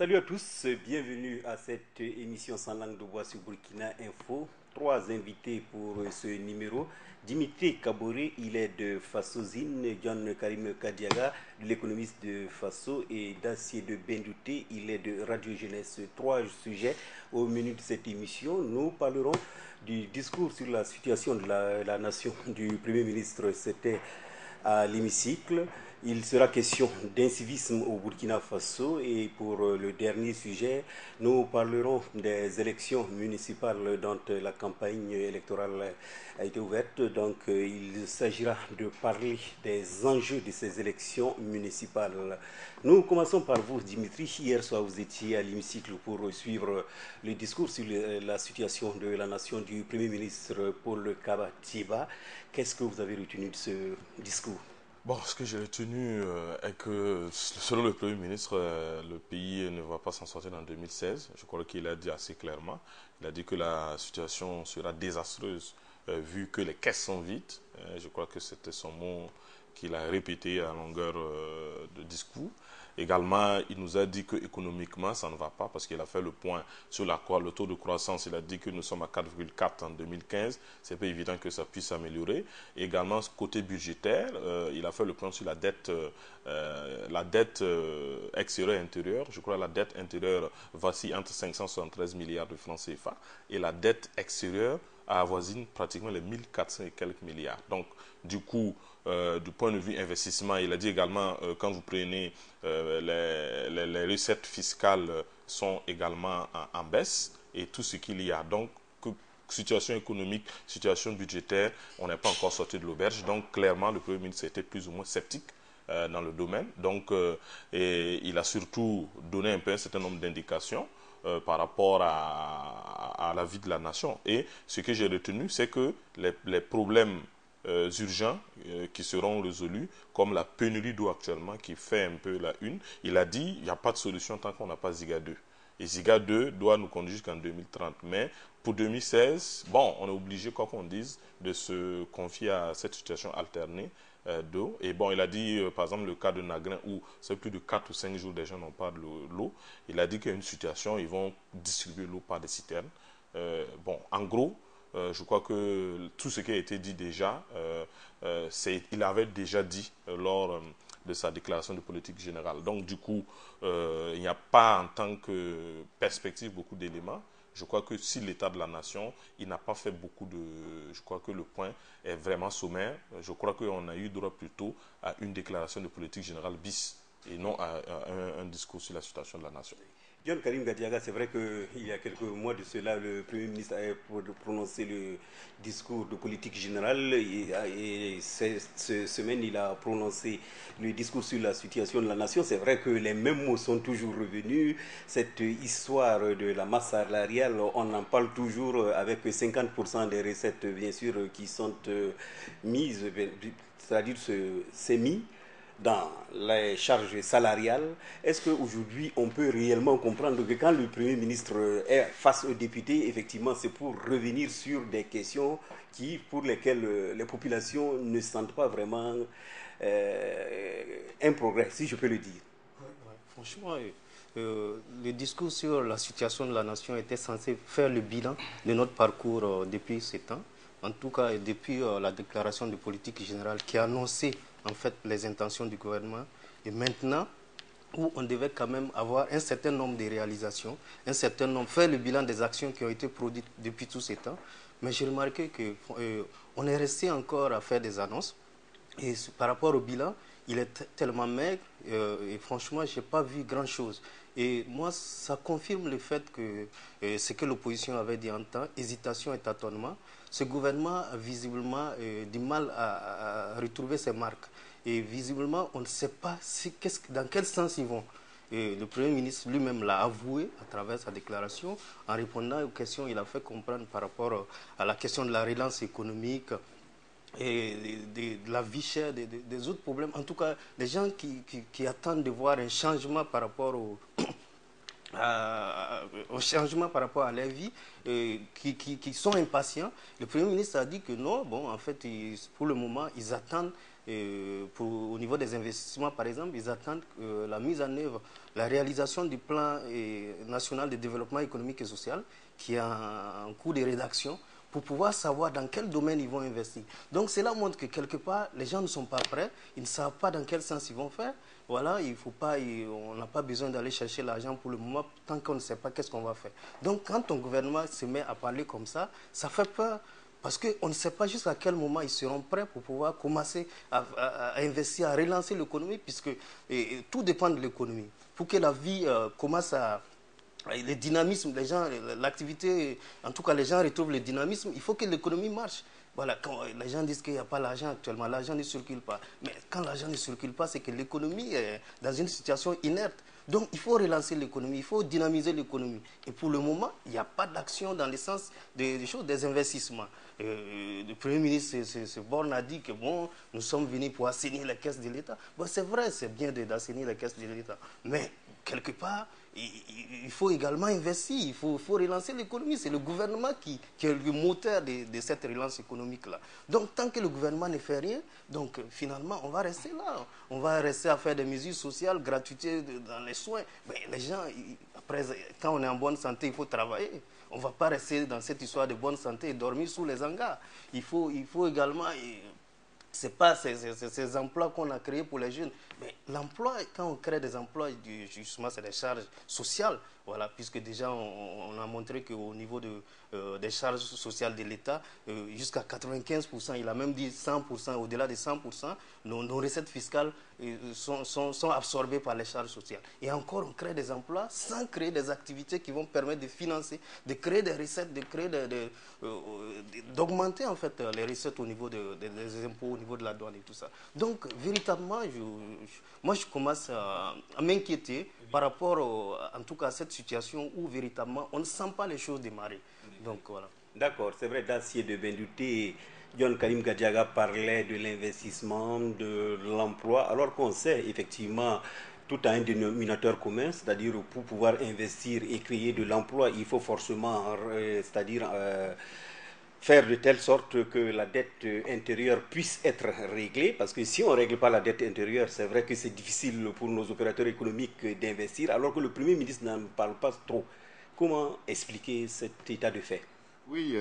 Salut à tous, bienvenue à cette émission sans langue de bois sur Burkina Info. Trois invités pour ce numéro. Dimitri Kaboré, il est de Fassozine, John Karim Kadiaga, l'économiste de Faso, et Dacier de Bendouté, il est de Radio Jeunesse. Trois sujets au menu de cette émission. Nous parlerons du discours sur la situation de la nation du Premier ministre. C'était à l'hémicycle. Il sera question d'incivisme au Burkina Faso et pour le dernier sujet, nous parlerons des élections municipales dont la campagne électorale a été ouverte. Donc il s'agira de parler des enjeux de ces élections municipales. Nous commençons par vous, Dimitri. Hier soir, vous étiez à l'hémicycle pour suivre le discours sur la situation de la nation du Premier ministre Paul Kaba-Tiba. Qu'est-ce que vous avez retenu de ce discours? Bon, ce que j'ai retenu est que, selon le Premier ministre, le pays ne va pas s'en sortir en 2016. Je crois qu'il a dit assez clairement. Il a dit que la situation sera désastreuse vu que les caisses sont vides. Je crois que c'était son mot qu'il a répété à longueur de discours. Également, il nous a dit qu'économiquement, ça ne va pas parce qu'il a fait le point sur le taux de croissance. Il a dit que nous sommes à 4,4 en 2015. C'est pas évident que ça puisse s'améliorer. Également, côté budgétaire, il a fait le point sur la dette extérieure et intérieure. Je crois que la dette intérieure vacille entre 573 milliards de francs CFA et la dette extérieure avoisine pratiquement les 1400 et quelques milliards. Donc, du coup, du point de vue investissement, il a dit également, quand vous prenez les recettes fiscales sont également en baisse et tout ce qu'il y a. Donc, situation économique, situation budgétaire, on n'est pas encore sorti de l'auberge. Donc, clairement, le Premier ministre était plus ou moins sceptique dans le domaine. Donc, et il a surtout donné un peu un certain nombre d'indications par rapport à la vie de la nation. Et ce que j'ai retenu, c'est que les problèmes urgents qui seront résolus, comme la pénurie d'eau actuellement qui fait un peu la une. Il a dit il n'y a pas de solution tant qu'on n'a pas Ziga 2. Et Ziga 2 doit nous conduire jusqu'en 2030. Mais pour 2016, bon, on est obligé, quoi qu'on dise, de se confier à cette situation alternée d'eau. Et bon, il a dit, par exemple, le cas de Nagrin, où c'est plus de 4 ou 5 jours, des gens n'ont pas de l'eau. Il a dit qu'il y a une situation, ils vont distribuer l'eau par des citernes. Bon, en gros, je crois que tout ce qui a été dit déjà, il avait déjà dit lors de sa déclaration de politique générale. Donc, du coup, il n'y a pas en tant que perspective beaucoup d'éléments. Je crois que si l'état de la nation, il n'a pas fait beaucoup de... Je crois que le point est vraiment sommaire. Je crois qu'on a eu droit plutôt à une déclaration de politique générale bis et non à un discours sur la situation de la nation. John Karim Gadiaga, c'est vrai qu'il y a quelques mois de cela, le Premier ministre a prononcé le discours de politique générale et cette semaine, il a prononcé le discours sur la situation de la nation. C'est vrai que les mêmes mots sont toujours revenus. Cette histoire de la masse salariale, on en parle toujours avec 50% des recettes, bien sûr, qui sont mises, c'est-à-dire c'est mis dans les charges salariales. Est-ce qu'aujourd'hui, on peut réellement comprendre que quand le Premier ministre est face aux députés, effectivement, c'est pour revenir sur des questions pour lesquelles les populations ne sentent pas vraiment un progrès, si je peux le dire? Franchement, le discours sur la situation de la nation était censé faire le bilan de notre parcours depuis ce temps. En tout cas, depuis la déclaration de politique générale qui a annoncé en fait les intentions du gouvernement. Et maintenant, où on devait quand même avoir un certain nombre de réalisations, faire le bilan des actions qui ont été produites depuis tout ce temps. Mais j'ai remarqué qu'on est resté encore à faire des annonces. Et par rapport au bilan, il est tellement maigre et franchement, je n'ai pas vu grand-chose. Et moi, ça confirme le fait que ce que l'opposition avait dit en temps, hésitation et tâtonnement, ce gouvernement a visiblement du mal à retrouver ses marques. Et visiblement, on ne sait pas dans quel sens ils vont. Et le Premier ministre lui-même l'a avoué à travers sa déclaration. En répondant aux questions, il a fait comprendre par rapport à la question de la relance économique, et de la vie chère, des autres problèmes. En tout cas, les gens qui attendent de voir un changement par rapport au changement par rapport à leur vie, qui sont impatients. Le Premier ministre a dit que non, bon, en fait, pour le moment, ils attendent au niveau des investissements, par exemple, ils attendent la mise en œuvre, la réalisation du plan national de développement économique et social qui est en cours de rédaction pour pouvoir savoir dans quel domaine ils vont investir. Donc cela montre que quelque part, les gens ne sont pas prêts, ils ne savent pas dans quel sens ils vont faire. Voilà, on n'a pas besoin d'aller chercher l'argent pour le moment tant qu'on ne sait pas qu'est-ce qu'on va faire. Donc quand ton gouvernement se met à parler comme ça fait peur. Parce qu'on ne sait pas jusqu'à quel moment ils seront prêts pour pouvoir commencer à investir, à relancer l'économie, puisque tout dépend de l'économie. Pour que la vie commence à... Le dynamisme, les gens, l'activité, en tout cas les gens retrouvent le dynamisme, il faut que l'économie marche. Voilà, quand les gens disent qu'il n'y a pas l'argent actuellement, l'argent ne circule pas. Mais quand l'argent ne circule pas, c'est que l'économie est dans une situation inerte. Donc il faut relancer l'économie, il faut dynamiser l'économie. Et pour le moment, il n'y a pas d'action dans le sens des choses, des investissements. Le Premier ministre se borne a dit que bon, nous sommes venus pour assainir les caisses de l'État. Bon, c'est vrai, c'est bien d'assainir les caisses de l'État. Mais quelque part, il faut également investir, il faut relancer l'économie. C'est le gouvernement qui est le moteur de cette relance économique-là. Donc, tant que le gouvernement ne fait rien, donc finalement, on va rester là. On va rester à faire des mesures sociales, gratuité dans les soins. Mais les gens, après, quand on est en bonne santé, il faut travailler. On ne va pas rester dans cette histoire de bonne santé et dormir sous les hangars. Il faut également... Ce n'est pas ces emplois qu'on a créés pour les jeunes. Mais l'emploi, quand on crée des emplois, justement, c'est des charges sociales. Voilà, puisque déjà, on a montré qu'au niveau des charges sociales de l'État, jusqu'à 95%, il a même dit 100%, au-delà de 100%, nos recettes fiscales sont absorbées par les charges sociales. Et encore, on crée des emplois sans créer des activités qui vont permettre de financer, de créer des recettes, d'augmenter en fait les recettes au niveau des impôts, au niveau de la douane et tout ça. Donc, véritablement, moi, je commence à m'inquiéter par rapport, en tout cas, à cette situation où, véritablement, on ne sent pas les choses démarrer. Donc, voilà. D'accord, c'est vrai, d'acier de Bendouté, John Karim Gadiaga parlait de l'investissement, de l'emploi, alors qu'on sait, effectivement, tout a un dénominateur commun, c'est-à-dire pour pouvoir investir et créer de l'emploi, il faut forcément, c'est-à-dire... faire de telle sorte que la dette intérieure puisse être réglée, parce que si on ne règle pas la dette intérieure, c'est vrai que c'est difficile pour nos opérateurs économiques d'investir, alors que le Premier ministre n'en parle pas trop. Comment expliquer cet état de fait? Oui,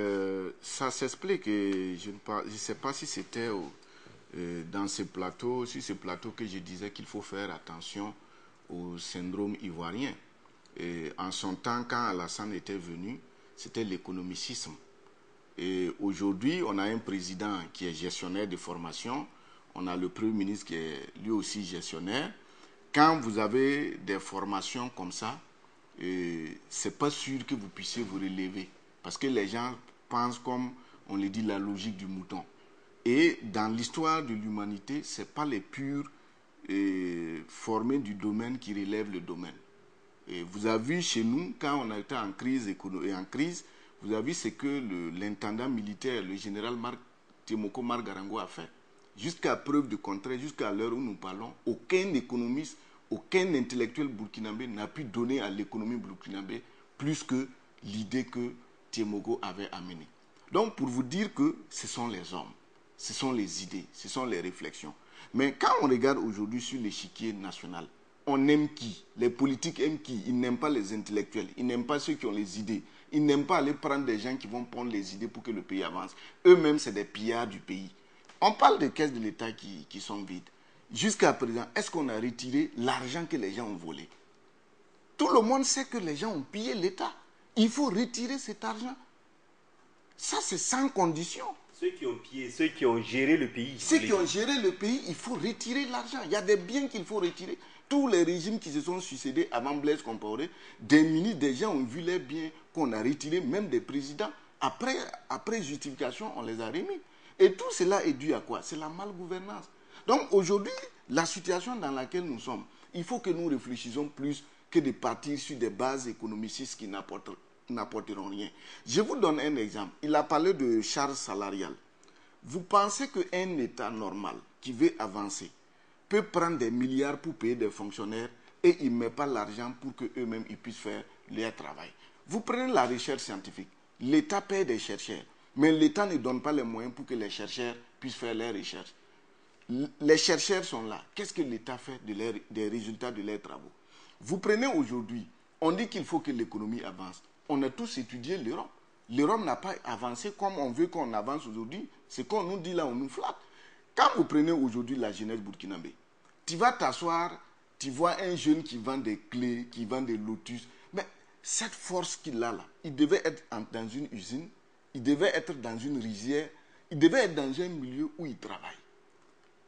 ça s'explique. Je ne sais pas si c'était dans ce plateau, que je disais qu'il faut faire attention au syndrome ivoirien. Et en son temps, quand Alassane était venu, c'était l'économicisme. Et aujourd'hui, on a un président qui est gestionnaire de formation, on a le Premier ministre qui est lui aussi gestionnaire. Quand vous avez des formations comme ça, c'est pas sûr que vous puissiez vous relever. Parce que les gens pensent, comme on le dit, la logique du mouton. Et dans l'histoire de l'humanité, ce n'est pas les purs formés du domaine qui relèvent le domaine. Et vous avez vu chez nous, quand on a été en crise économique, vous avez vu ce que l'intendant militaire, le général Temoko Margarango a fait. Jusqu'à preuve de contraire, jusqu'à l'heure où nous parlons, aucun économiste, aucun intellectuel burkinabé n'a pu donner à l'économie burkinabé plus que l'idée que Temoko avait amenée. Donc, pour vous dire que ce sont les hommes, ce sont les idées, ce sont les réflexions. Mais quand on regarde aujourd'hui sur l'échiquier national, on aime qui? Les politiques aiment qui? Ils n'aiment pas les intellectuels, ils n'aiment pas ceux qui ont les idées. Ils n'aiment pas aller prendre des gens qui vont prendre les idées pour que le pays avance. Eux-mêmes, c'est des pillards du pays. On parle des caisses de l'État qui sont vides. Jusqu'à présent, est-ce qu'on a retiré l'argent que les gens ont volé? Tout le monde sait que les gens ont pillé l'État. Il faut retirer cet argent. Ça, c'est sans condition. Ceux qui ont pillé, ceux qui ont géré le pays. Ceux qui ont géré le pays, il faut retirer l'argent. Il y a des biens qu'il faut retirer. Tous les régimes qui se sont succédés avant Blaise Compaoré, des ministres, des gens ont vu les biens qu'on a retirés, même des présidents. Après justification, on les a remis. Et tout cela est dû à quoi? C'est la malgouvernance. Donc aujourd'hui, la situation dans laquelle nous sommes, il faut que nous réfléchissions plus que de partir sur des bases économicistes qui n'apporteront rien. Je vous donne un exemple. Il a parlé de charges salariales. Vous pensez qu'un État normal qui veut avancer peut prendre des milliards pour payer des fonctionnaires et il ne met pas l'argent pour qu'eux-mêmes ils puissent faire leur travail? Vous prenez la recherche scientifique. L'État paie des chercheurs, mais l'État ne donne pas les moyens pour que les chercheurs puissent faire leurs recherches. Les chercheurs sont là. Qu'est-ce que l'État fait des résultats de leurs travaux? Vous prenez aujourd'hui, on dit qu'il faut que l'économie avance. On a tous étudié l'Europe. L'Europe n'a pas avancé comme on veut qu'on avance aujourd'hui. Ce qu'on nous dit là, on nous flatte. Quand vous prenez aujourd'hui la jeunesse burkinabé, tu vas t'asseoir, tu vois un jeune qui vend des clés, qui vend des lotus. Mais cette force qu'il a là, il devait être dans une usine, il devait être dans une rizière, il devait être dans un milieu où il travaille.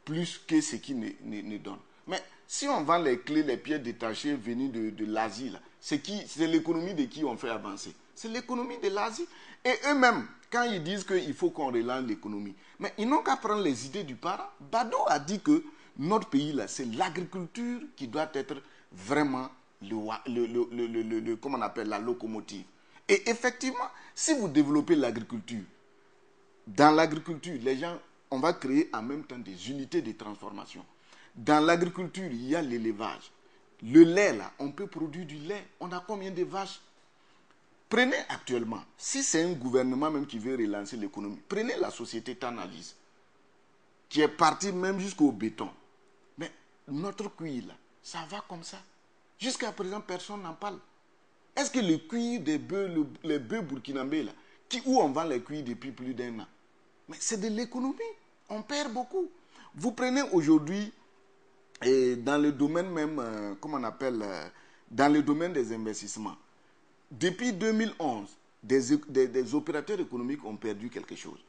Plus que ce qu'il ne donne. Mais si on vend les clés, les pièces détachées venues de l'Asie, c'est l'économie de qui on fait avancer? C'est l'économie de l'Asie. Et eux-mêmes, quand ils disent qu'il faut qu'on relance l'économie, mais ils n'ont qu'à prendre les idées du parent. Bado a dit que notre pays, là, c'est l'agriculture qui doit être vraiment comment on appelle, la locomotive. Et effectivement, si vous développez l'agriculture, dans l'agriculture, les gens, on va créer en même temps des unités de transformation. Dans l'agriculture, il y a l'élevage. Le lait, là, on peut produire du lait. On a combien de vaches? Prenez actuellement, si c'est un gouvernement même qui veut relancer l'économie, prenez la société Tanalyse, qui est partie même jusqu'au béton. Mais notre cuir, là, ça va comme ça. Jusqu'à présent, personne n'en parle. Est-ce que le cuir des bœufs, les bœufs burkinabés, là, où on vend les cuirs depuis plus d'1 an, mais c'est de l'économie. On perd beaucoup. Vous prenez aujourd'hui, dans le domaine même, comment on appelle, dans le domaine des investissements, depuis 2011, des opérateurs économiques ont perdu quelque chose.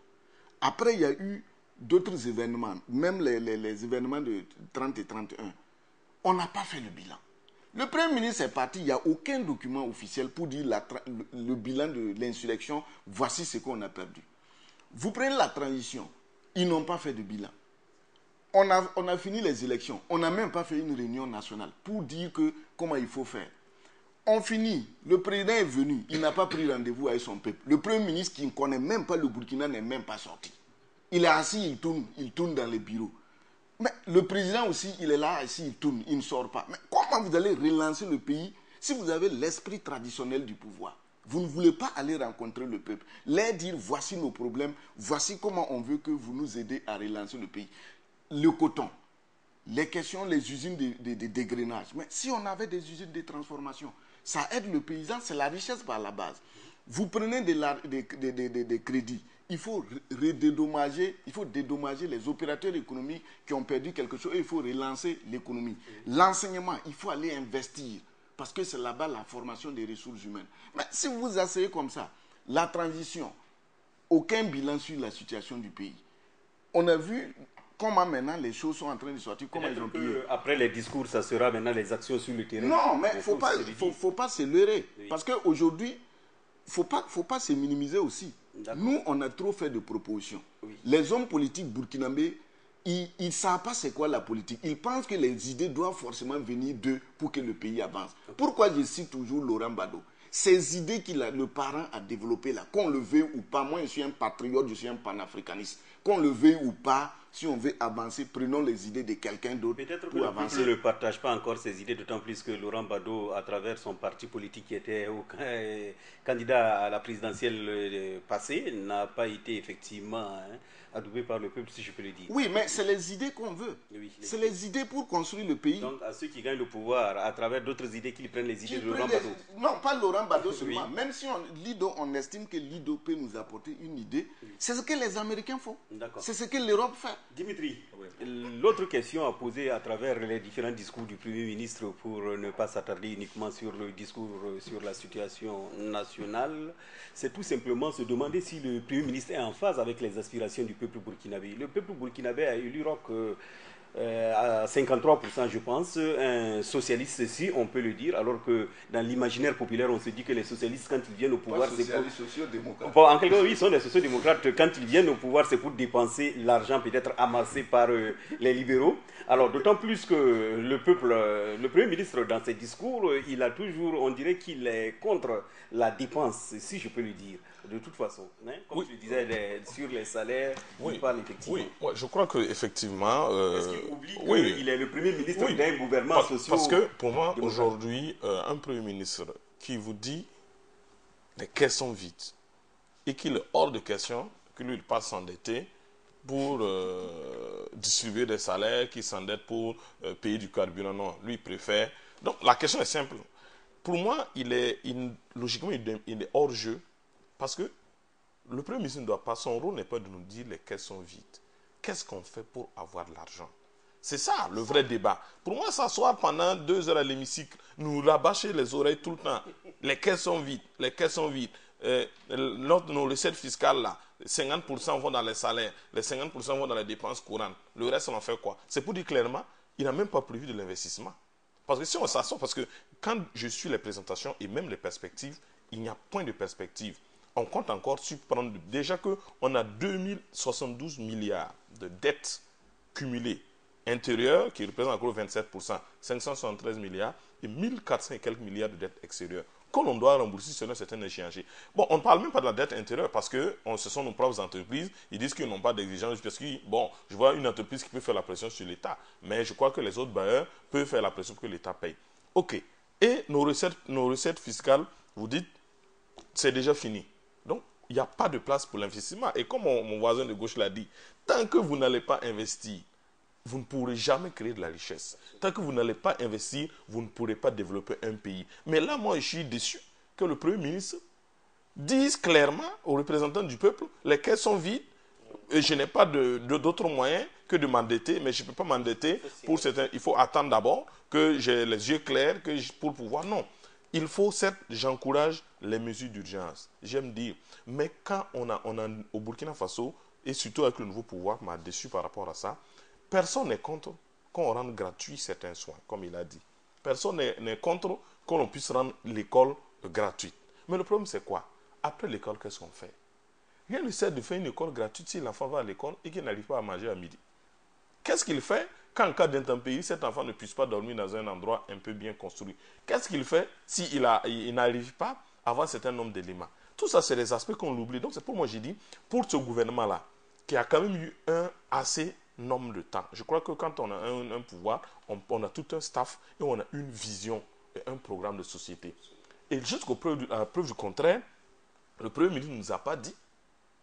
Après, il y a eu d'autres événements, même les événements de 30 et 31. On n'a pas fait le bilan. Le Premier ministre est parti, il n'y a aucun document officiel pour dire le bilan de l'insurrection, voici ce qu'on a perdu. Vous prenez la transition, ils n'ont pas fait de bilan. On a fini les élections, on n'a même pas fait une réunion nationale pour dire comment il faut faire. On finit, le président est venu, il n'a pas pris rendez-vous avec son peuple. Le Premier ministre qui ne connaît même pas le Burkina n'est même pas sorti. Il est assis, il tourne dans les bureaux. Mais le président aussi, il est là, assis, il tourne, il ne sort pas. Mais comment vous allez relancer le pays si vous avez l'esprit traditionnel du pouvoir? Vous ne voulez pas aller rencontrer le peuple, leur dire voici nos problèmes, voici comment on veut que vous nous aidez à relancer le pays. Le coton, les questions, les usines de dégrenage. Mais si on avait des usines de transformation, ça aide le paysan, c'est la richesse par la base. Vous prenez des crédits, il faut dédommager les opérateurs économiques qui ont perdu quelque chose et il faut relancer l'économie. L'enseignement, il faut aller investir parce que c'est là-bas la formation des ressources humaines. Mais si vous vous asseyez comme ça, la transition, aucun bilan sur la situation du pays. On a vu comment maintenant les choses sont en train de sortir, comment ils ont payé. Après les discours, ça sera maintenant les actions sur le terrain. Non, mais il ne faut pas se leurrer. Oui. Parce qu'aujourd'hui, il ne faut pas se minimiser aussi. Nous, on a trop fait de propositions. Oui. Les hommes politiques burkinabés, ils ne savent pas c'est quoi la politique. Ils pensent que les idées doivent forcément venir d'eux pour que le pays avance. Okay. Pourquoi je cite toujours Laurent Gbagbo? Ces idées que le parent a développées là, qu'on le veuille ou pas, moi je suis un patriote, je suis un panafricaniste. Qu'on le veuille ou pas, si on veut avancer, prenons les idées de quelqu'un d'autre pour avancer. Peut-être que le peuple ne partage pas encore ces idées, d'autant plus que Laurent Gbagbo, à travers son parti politique qui était candidat à la présidentielle passée, n'a pas été effectivement adoubé par le peuple, si je peux le dire. Oui, mais c'est les idées qu'on veut. Oui, c'est les idées pour construire le pays. Donc à ceux qui gagnent le pouvoir, à travers d'autres idées, qu'ils prennent les idées de Laurent Gbagbo. Non, pas Laurent Gbagbo seulement. Oui. Même si on estime que Lido peut nous apporter une idée, c'est ce que les Américains font. C'est ce que l'Europe fait. Dimitri, l'autre question à poser à travers les différents discours du Premier ministre, pour ne pas s'attarder uniquement sur le discours sur la situation nationale, c'est tout simplement se demander si le Premier ministre est en phase avec les aspirations du peuple burkinabé. Le peuple burkinabé a élu à 53%, je pense, un socialiste, si on peut le dire, alors que dans l'imaginaire populaire, on se dit que les socialistes, quand ils viennent au pouvoir, c'est pour... sociaux-démocrates. Bon, en quelque sorte, oui, ils sont des sociaux-démocrates. Quand ils viennent au pouvoir, c'est pour dépenser l'argent peut-être amassé par les libéraux. Alors, d'autant plus que le peuple, le Premier ministre, dans ses discours, il a toujours, on dirait qu'il est contre la dépense, si je peux le dire. De toute façon, hein, comme tu disais, sur les salaires, il parle effectivement. Oui, je crois qu'effectivement... Est-ce qu'il oublie qu'il est le Premier ministre d'un gouvernement social? Parce que pour moi, aujourd'hui, un Premier ministre qui vous dit les caisses sont vides et qu'il est hors de question que lui, il passe s'endetter pour distribuer des salaires, qui s'endette pour payer du carburant. Non, lui, il préfère. Donc, la question est simple. Pour moi, logiquement, il est hors jeu parce que le Premier ministre ne doit pas, son rôle n'est pas de nous dire les caisses sont vides. Qu'est-ce qu'on fait pour avoir de l'argent? C'est ça le vrai débat. Pour moi, s'asseoir pendant 2 heures à l'hémicycle, nous rabâcher les oreilles tout le temps. Les caisses sont vides, les caisses sont vides. Nos recettes fiscales là, 50% vont dans les salaires, les 50% vont dans les dépenses courantes. Le reste, on en fait quoi? C'est pour dire clairement, il n'a même pas prévu de l'investissement. Parce que si on s'assoit, parce que quand je suis les présentations et même les perspectives, il n'y a point de perspective. On compte encore sur prendre, déjà qu'on a 2072 milliards de dettes cumulées intérieures, qui représentent encore 27%, 573 milliards, et 1400 et quelques milliards de dettes extérieures, qu'on doit rembourser selon certaines échéances. Bon, on ne parle même pas de la dette intérieure, parce que ce sont nos propres entreprises, ils disent qu'ils n'ont pas d'exigence, parce que, bon, je vois une entreprise qui peut faire la pression sur l'État, mais je crois que les autres bailleurs peuvent faire la pression pour que l'État paye. OK. Et nos recettes fiscales, vous dites, c'est déjà fini. Donc, il n'y a pas de place pour l'investissement. Et comme mon voisin de gauche l'a dit, tant que vous n'allez pas investir, vous ne pourrez jamais créer de la richesse. Tant que vous n'allez pas investir, vous ne pourrez pas développer un pays. Mais là, moi, je suis déçu que le Premier ministre dise clairement aux représentants du peuple, les caisses sont vides, et je n'ai pas d'autre moyen que de m'endetter, mais je ne peux pas m'endetter pour certains. Il faut attendre d'abord que j'ai les yeux clairs pour pouvoir. Non. Il faut, certes, j'encourage les mesures d'urgence. J'aime dire, mais quand on a au Burkina Faso, et surtout avec le nouveau pouvoir, m'a déçu par rapport à ça, personne n'est contre qu'on rende gratuit certains soins, comme il a dit. Personne n'est contre qu'on puisse rendre l'école gratuite. Mais le problème, c'est quoi? Après l'école, qu'est-ce qu'on fait? Rien ne sert de faire une école gratuite si l'enfant va à l'école et qu'il n'arrive pas à manger à midi. Qu'est-ce qu'il fait quand, en cas d'intempérie, cet enfant ne puisse pas dormir dans un endroit un peu bien construit? Qu'est-ce qu'il fait s'il n'arrive pas à avoir un certain nombre d'éléments? Tout ça, c'est des aspects qu'on oublie. Donc, c'est pour moi, j'ai dit, pour ce gouvernement-là, qui a quand même eu un assez nombre de temps. Je crois que quand on a un pouvoir, on a tout un staff et on a une vision et un programme de société. Et jusqu'à preuve du contraire, le Premier ministre ne nous a pas dit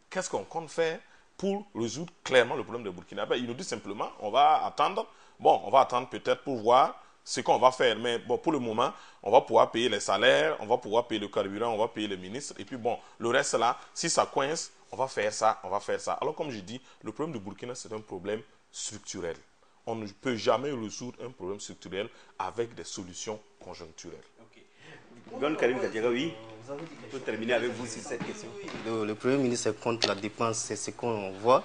qu'est-ce qu'on compte faire pour résoudre clairement le problème de Burkina. Il nous dit simplement, on va attendre. Bon, on va attendre peut-être pour voir ce qu'on va faire. Mais bon, pour le moment, on va pouvoir payer les salaires, on va pouvoir payer le carburant, on va payer les ministres. Et puis bon, le reste là, si ça coince, on va faire ça, on va faire ça. Alors comme je dis, le problème de Burkina, c'est un problème structurel. On ne peut jamais résoudre un problème structurel avec des solutions conjoncturelles. Gon Karim Gadiaga, oui. Pour terminer avec vous sur cette question. Le Premier ministre est contre la dépense, c'est ce qu'on voit.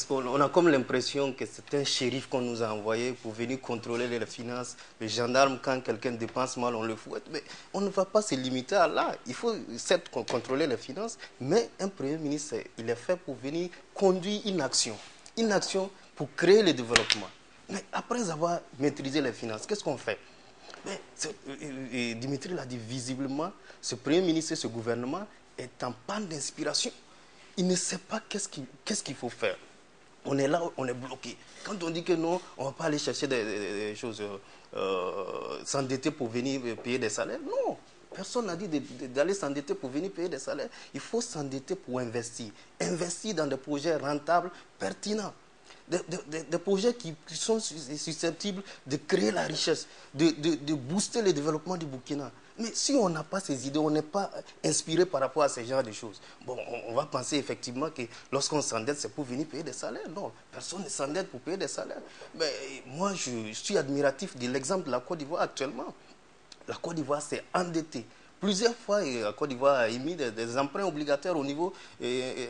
On a comme l'impression que c'est un shérif qu'on nous a envoyé pour venir contrôler les finances. Le gendarme, quand quelqu'un dépense mal, on le fouette. Mais on ne va pas se limiter à là. Il faut certes contrôler les finances, mais un Premier ministre, il est fait pour venir conduire une action pour créer le développement. Mais après avoir maîtrisé les finances, qu'est-ce qu'on fait? Mais Dimitri l'a dit visiblement, ce Premier ministre et ce gouvernement est en panne d'inspiration. Il ne sait pas qu'est-ce qu'il faut faire. On est là, on est bloqué. Quand on dit que non, on ne va pas aller chercher des choses, s'endetter pour venir payer des salaires, non. Personne n'a dit d'aller s'endetter pour venir payer des salaires. Il faut s'endetter pour investir. Investir dans des projets rentables, pertinents. Des projets qui sont susceptibles de créer la richesse, de booster le développement du Burkina. Mais si on n'a pas ces idées, on n'est pas inspiré par rapport à ce genre de choses. Bon, on va penser effectivement que lorsqu'on s'endette, c'est pour venir payer des salaires. Non, personne ne s'endette pour payer des salaires. Mais moi, je suis admiratif de l'exemple de la Côte d'Ivoire actuellement. La Côte d'Ivoire s'est endettée. Plusieurs fois, la Côte d'Ivoire a émis des emprunts obligataires au niveau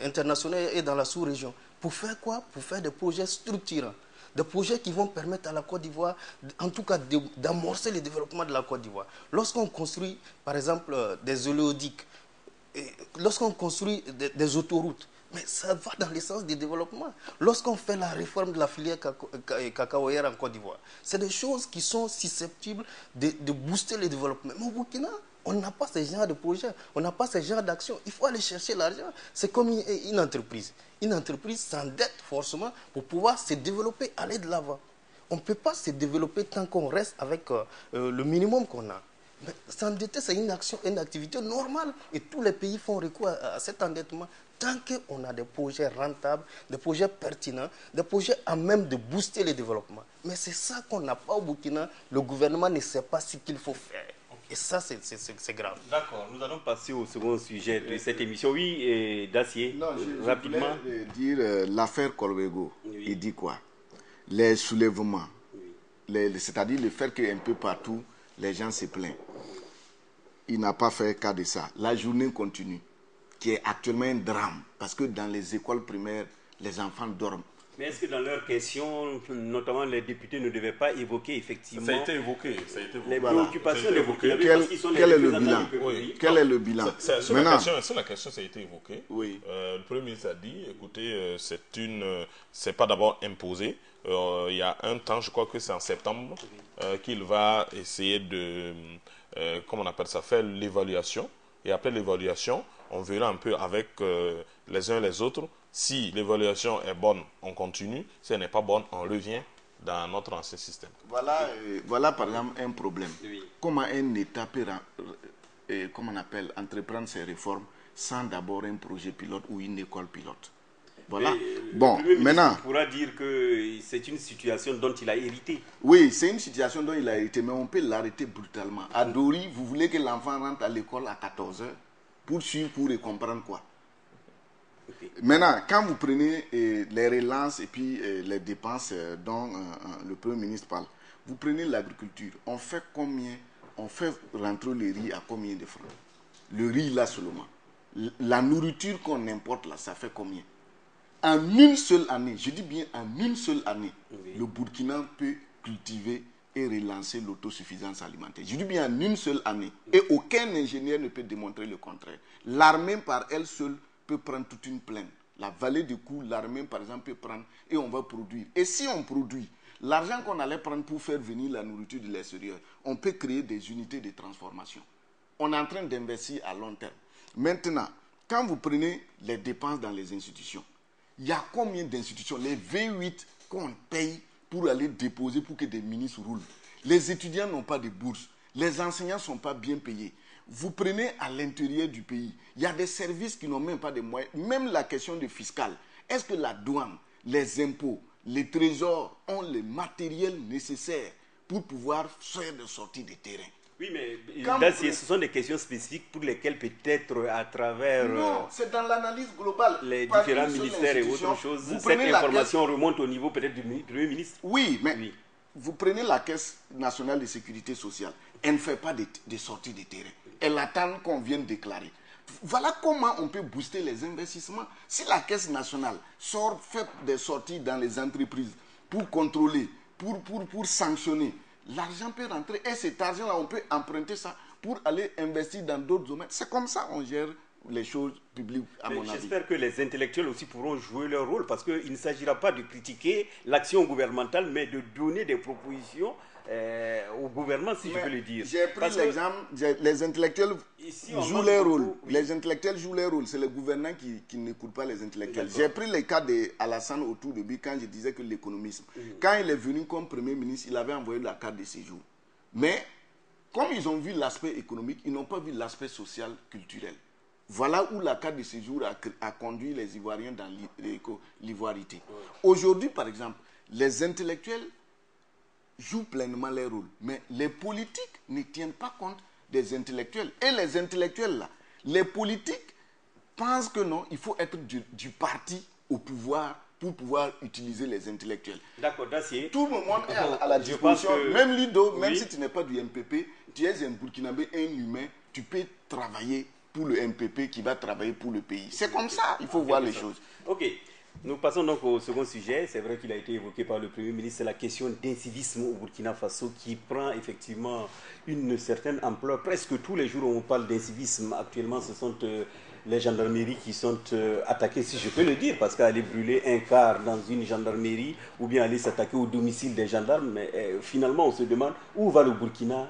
international et dans la sous-région. Pour faire quoi? Pour faire des projets structurants. Des projets qui vont permettre à la Côte d'Ivoire, en tout cas, d'amorcer le développement de la Côte d'Ivoire. Lorsqu'on construit, par exemple, des oléoducs, lorsqu'on construit des autoroutes, mais ça va dans le sens du développement. Lorsqu'on fait la réforme de la filière cacaoyère en Côte d'Ivoire, c'est des choses qui sont susceptibles de booster le développement. Mais au Burkina, on n'a pas ce genre de projet, on n'a pas ce genre d'action. Il faut aller chercher l'argent. C'est comme une entreprise. Une entreprise s'endette forcément pour pouvoir se développer, aller de l'avant. On ne peut pas se développer tant qu'on reste avec le minimum qu'on a. Mais s'endetter, c'est une activité normale. Et tous les pays font recours à cet endettement. Tant qu'on a des projets rentables, des projets pertinents, des projets à même de booster le développement. Mais c'est ça qu'on n'a pas au Burkina. Le gouvernement ne sait pas ce qu'il faut faire. Et ça, c'est grave. D'accord, nous allons passer au second sujet de cette émission. Oui, Dacier, rapidement. Je voulais dire l'affaire Colbego. Oui. Il dit quoi? Les soulèvements, Oui. c'est-à-dire le fait qu'un peu partout, les gens se plaignent. Il n'a pas fait cas de ça. La journée continue, qui est actuellement un drame, parce que dans les écoles primaires, les enfants dorment. Mais est-ce que dans leurs questions, notamment les députés ne devaient pas évoquer effectivement Ça a été évoqué. les préoccupations des Burkinabés Quel, parce qu'ils sont les quel est le représentants bilan? du peuple. Oui. Quel est le bilan? Sur Maintenant, la question, ça a été évoqué. Oui. Le Premier ministre a dit, écoutez, c'est pas d'abord imposé. Il y a un temps, je crois que c'est en septembre, qu'il va essayer de, comment on appelle ça, faire l'évaluation. Et après l'évaluation, on verra un peu avec les uns et les autres. Si l'évaluation est bonne, on continue. Si elle n'est pas bonne, on revient dans notre ancien système. voilà par exemple un problème. Oui. Comment un État peut comment on appelle, entreprendre ces réformes sans d'abord un projet pilote ou une école pilote? Voilà. Bon, le Premier ministre maintenant, pourra dire que c'est une situation dont il a hérité. oui, c'est une situation dont il a hérité, mais on peut l'arrêter brutalement. À Dori, vous voulez que l'enfant rentre à l'école à 14 h pour suivre, pour et comprendre quoi? Okay. Maintenant, quand vous prenez les relances et puis les dépenses dont le Premier ministre parle, vous prenez l'agriculture, on fait combien? On fait rentrer le riz à combien de francs? Le riz là seulement. La nourriture qu'on importe là, ça fait combien? En une seule année, je dis bien en une seule année, Oui. le Burkina peut cultiver et relancer l'autosuffisance alimentaire. Je dis bien en une seule année. Et aucun ingénieur ne peut démontrer le contraire. L'armée par elle seule peut prendre toute une plaine. La vallée du Cou, l'armée par exemple peut prendre et on va produire. Et si on produit, l'argent qu'on allait prendre pour faire venir la nourriture de l'extérieur, on peut créer des unités de transformation. On est en train d'investir à long terme. Maintenant, quand vous prenez les dépenses dans les institutions, il y a combien d'institutions? Les V8 qu'on paye pour aller déposer pour que des ministres roulent. Les étudiants n'ont pas de bourse. Les enseignants ne sont pas bien payés. Vous prenez à l'intérieur du pays, il y a des services qui n'ont même pas de moyens. Même la question de fiscal. Est-ce que la douane, les impôts, les trésors ont le matériel nécessaire pour pouvoir faire de sorties de terrain? Oui, mais Prenez... ce sont des questions spécifiques pour lesquelles peut-être à travers non, c'est dans l'analyse globale. les différents ministères et autres choses, cette information remonte au niveau peut-être du Premier ministre. Oui, mais oui. Vous prenez la Caisse nationale de sécurité sociale, elle ne fait pas de sorties de terrain. Elle attend qu'on vienne déclarer. Voilà comment on peut booster les investissements. Si la Caisse nationale fait des sorties dans les entreprises pour contrôler, pour sanctionner, l'argent peut rentrer et cet argent-là, on peut emprunter ça pour aller investir dans d'autres domaines. C'est comme ça qu'on gère les choses publiques, à mon avis. J'espère que les intellectuels aussi pourront jouer leur rôle parce qu'il ne s'agira pas de critiquer l'action gouvernementale, mais de donner des propositions au gouvernement, si je peux le dire. J'ai pris l'exemple, les intellectuels jouent leur rôle. Oui. Les intellectuels jouent leur rôle. C'est le gouvernement qui n'écoute pas les intellectuels. J'ai pris le cas d'Alassane au tout début quand je disais que l'économisme. Quand il est venu comme Premier ministre, il avait envoyé la carte de séjour. Mais comme ils ont vu l'aspect économique, ils n'ont pas vu l'aspect social, culturel. Voilà où la carte de séjour a conduit les Ivoiriens dans l'ivoirité. Aujourd'hui, par exemple, les intellectuels jouent pleinement leur rôle. Mais les politiques ne tiennent pas compte des intellectuels. Et les intellectuels, là, les politiques pensent que non, il faut être du parti au pouvoir pour pouvoir utiliser les intellectuels. D'accord, Dacier. Tout le monde est à la disposition. Même Lido, même si tu n'es pas du MPP, tu es un Burkinabé, un humain, tu peux travailler pour le MPP qui va travailler pour le pays. C'est comme ça, il faut voir les choses. Ok, nous passons donc au second sujet. C'est vrai qu'il a été évoqué par le Premier ministre, c'est la question d'incivisme au Burkina Faso qui prend effectivement une certaine ampleur. Presque tous les jours on parle d'incivisme. Actuellement, ce sont les gendarmeries qui sont attaquées, si je peux le dire, parce qu'aller brûler un car dans une gendarmerie ou bien aller s'attaquer au domicile des gendarmes, mais finalement on se demande où va le Burkina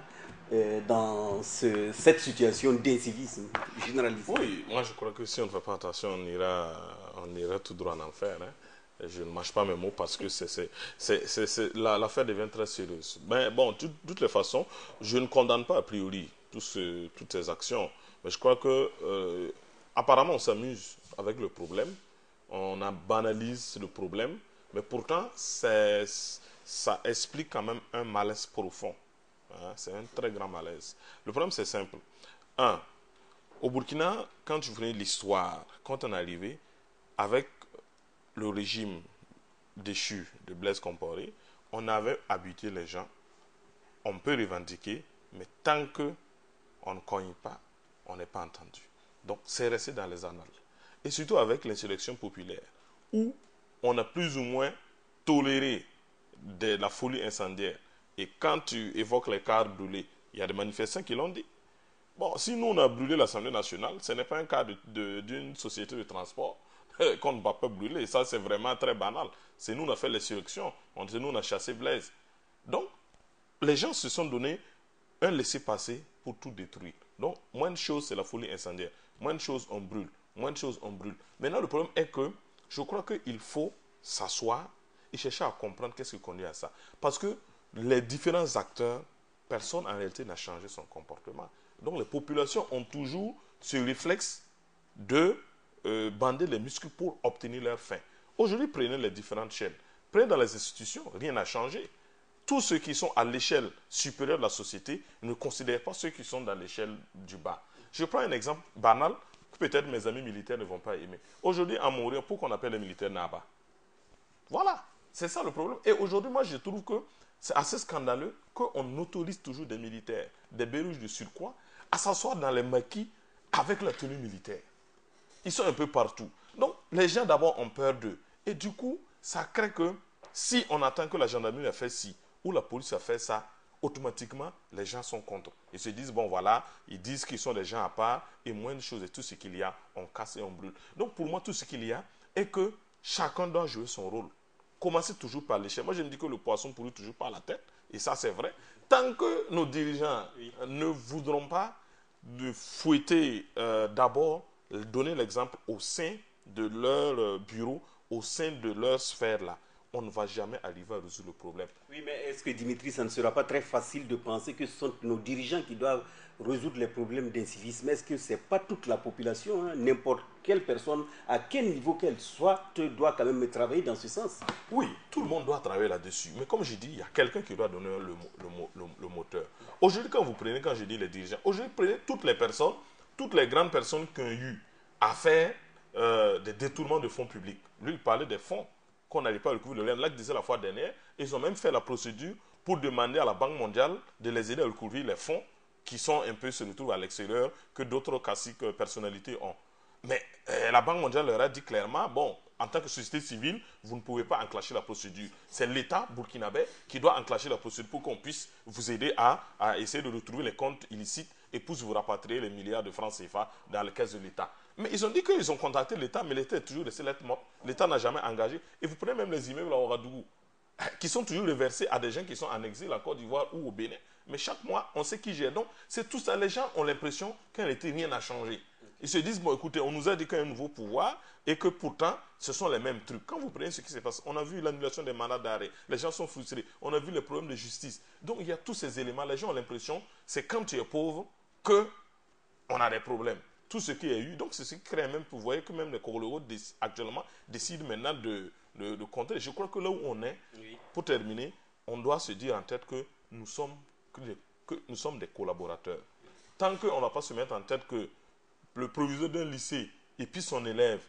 dans cette situation d'incivisme généralisé. Oui, moi je crois que si on ne fait pas attention, on ira tout droit en enfer. Hein. Je ne mâche pas mes mots parce que l'affaire devient très sérieuse. Mais bon, de toutes les façons, je ne condamne pas a priori toutes ces actions. Mais je crois que, apparemment, on s'amuse avec le problème. On banalise le problème. Mais pourtant, ça explique quand même un malaise profond. Hein, c'est un très grand malaise. Le problème, c'est simple. Un, au Burkina, quand je prenais l'histoire, quand on est arrivé, avec le régime déchu de Blaise Compaoré, on avait habitué les gens. On peut revendiquer, mais tant qu'on ne cogne pas, on n'est pas entendu. Donc, c'est resté dans les annales. Et surtout avec l'insurrection populaire, où on a plus ou moins toléré de la folie incendiaire. Et quand tu évoques les cars brûlés, il y a des manifestants qui l'ont dit. Bon, si nous, on a brûlé l'Assemblée nationale, ce n'est pas un cas d'une société de transport qu'on ne va pas brûler. Et ça, c'est vraiment très banal. C'est nous, on a fait l'insurrection. C'est nous, on a chassé Blaise. Donc, les gens se sont donné un laissez-passer pour tout détruire. Donc, moins de choses, c'est la folie incendiaire. Moins de choses, on brûle. Moins de choses, on brûle. Maintenant, le problème est que je crois qu'il faut s'asseoir et chercher à comprendre qu'est-ce qui conduit à ça. Parce que les différents acteurs, personne en réalité n'a changé son comportement. Donc, les populations ont toujours ce réflexe de bander les muscles pour obtenir leur fin. Aujourd'hui, prenez les différentes chaînes. Prenez dans les institutions, rien n'a changé. Tous ceux qui sont à l'échelle supérieure de la société ne considèrent pas ceux qui sont dans l'échelle du bas. Je prends un exemple banal que peut-être mes amis militaires ne vont pas aimer. Aujourd'hui, à Montréal, pourquoi on appelle les militaires Naba? Voilà, c'est ça le problème. Et aujourd'hui, moi, je trouve que c'est assez scandaleux qu'on autorise toujours des militaires, des bérouges de surcroît, à s'asseoir dans les maquis avec la tenue militaire. Ils sont un peu partout. Donc, les gens d'abord ont peur d'eux. Et du coup, ça crée que si on attend que la gendarmerie a fait ci, ou la police a fait ça, automatiquement, les gens sont contre. Ils se disent, bon voilà, ils disent qu'ils sont des gens à part, et moins de choses, et tout ce qu'il y a, on casse et on brûle. Donc, pour moi, tout ce qu'il y a est que chacun doit jouer son rôle. Commencez toujours par l'échelle. Moi, je me dis que le poisson pourrit toujours par la tête, et ça, c'est vrai. Tant que nos dirigeants ne voudront pas de fouetter d'abord, donner l'exemple au sein de leur bureau, au sein de leur sphère là, on ne va jamais arriver à résoudre le problème. Oui, mais est-ce que Dimitri, ça ne sera pas très facile de penser que ce sont nos dirigeants qui doivent résoudre les problèmes d'incivisme? Est-ce que ce n'est pas toute la population, hein? N'importe quelle personne, à quel niveau qu'elle soit, doit quand même travailler dans ce sens? Oui, tout le monde doit travailler là-dessus. Mais comme je dis, il y a quelqu'un qui doit donner le moteur. Aujourd'hui, quand je dis les dirigeants, aujourd'hui, prenez toutes les personnes, toutes les grandes personnes qui ont eu à faire des détournements de fonds publics. Lui, il parlait des fonds qu'on n'allait pas recouvrir. Le LAC disait la fois dernière, ils ont même fait la procédure pour demander à la Banque mondiale de les aider à recouvrir les fonds qui sont un peu se retrouvent à l'extérieur que d'autres classiques personnalités ont. Mais la Banque mondiale leur a dit clairement, bon, en tant que société civile, vous ne pouvez pas enclencher la procédure. C'est l'État burkinabé qui doit enclencher la procédure pour qu'on puisse vous aider à essayer de retrouver les comptes illicites et pour vous rapatrier les milliards de francs CFA dans les caisses de l'État. Mais ils ont dit qu'ils ont contacté l'État, mais l'État est toujours resté lettre morte. L'État n'a jamais engagé. Et vous prenez même les immeubles à Ouagadougou, qui sont toujours reversés à des gens qui sont en exil en Côte d'Ivoire ou au Bénin. Mais chaque mois, on sait qui gère. Donc, c'est tout ça. Les gens ont l'impression qu'en réalité, rien n'a changé. Ils se disent, bon, écoutez, on nous a dit qu'il y a un nouveau pouvoir et que pourtant, ce sont les mêmes trucs. Quand vous prenez ce qui se passe, on a vu l'annulation des mandats d'arrêt. Les gens sont frustrés. On a vu les problèmes de justice. Donc, il y a tous ces éléments. Les gens ont l'impression, c'est quand tu es pauvre qu'on a des problèmes. Tout ce qu'il y a eu, donc c'est ce qui crée même, vous voyez que même les Congolais actuellement décident maintenant de contrer. Je crois que là où on est, pour terminer, on doit se dire en tête que nous sommes des collaborateurs. Tant qu'on ne va pas se mettre en tête que le proviseur d'un lycée et puis son élève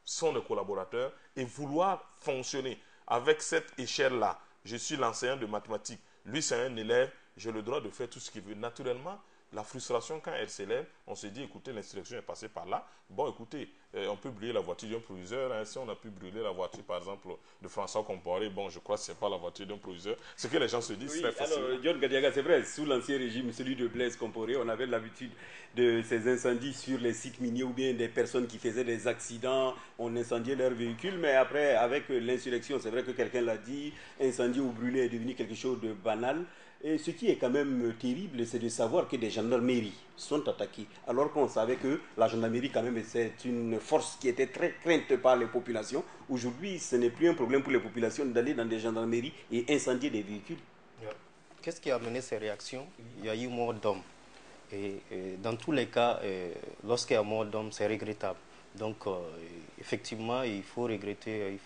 sont des collaborateurs et vouloir fonctionner avec cette échelle-là, je suis l'enseignant de mathématiques, lui c'est un élève, j'ai le droit de faire tout ce qu'il veut. Naturellement, la frustration, quand elle s'élève, on se dit, écoutez, l'instruction est passée par là. Bon, écoutez, on peut brûler la voiture d'un proviseur. Hein. Si on a pu brûler la voiture, par exemple, de François Compaoré, bon, je crois que ce n'est pas la voiture d'un proviseur. Ce que les gens se disent, oui, c'est facile. Alors, John Gadiaga, c'est vrai, sous l'Ancien Régime, celui de Blaise Compaoré, on avait l'habitude de ces incendies sur les sites miniers ou bien des personnes qui faisaient des accidents, on incendiait leurs véhicules. Mais après, avec l'insurrection, c'est vrai que quelqu'un l'a dit, incendier ou brûler est devenu quelque chose de banal. Et ce qui est quand même terrible, c'est de savoir que des gendarmeries sont attaquées, alors qu'on savait que la gendarmerie, quand même, c'est une force qui était très crainte par les populations. Aujourd'hui, ce n'est plus un problème pour les populations d'aller dans des gendarmeries et incendier des véhicules. Qu'est-ce qui a amené ces réactions? Il y a eu mort d'hommes. Et dans tous les cas, lorsqu'il y a mort d'homme, c'est regrettable. Donc, effectivement, il faut regretter,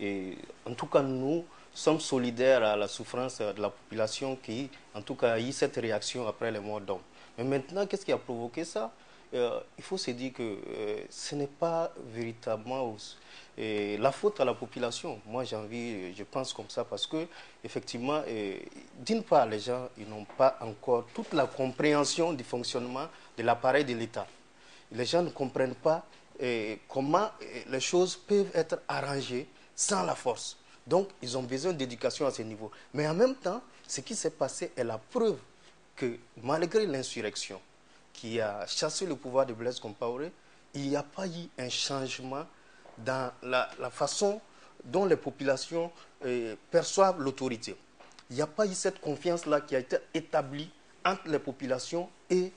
en tout cas, nous sommes solidaires à la souffrance de la population qui, en tout cas, a eu cette réaction après les morts d'hommes. Mais maintenant, qu'est-ce qui a provoqué ça? Il faut se dire que ce n'est pas véritablement la faute à la population. Moi, je pense comme ça parce que, effectivement, d'une part, les gens ils n'ont pas encore toute la compréhension du fonctionnement de l'appareil de l'État. Les gens ne comprennent pas comment les choses peuvent être arrangées sans la force. Donc, ils ont besoin d'éducation à ce niveau. Mais en même temps, ce qui s'est passé est la preuve que malgré l'insurrection qui a chassé le pouvoir de Blaise Compaoré, il n'y a pas eu un changement dans la façon dont les populations perçoivent l'autorité. Il n'y a pas eu cette confiance-là qui a été établie entre les populations et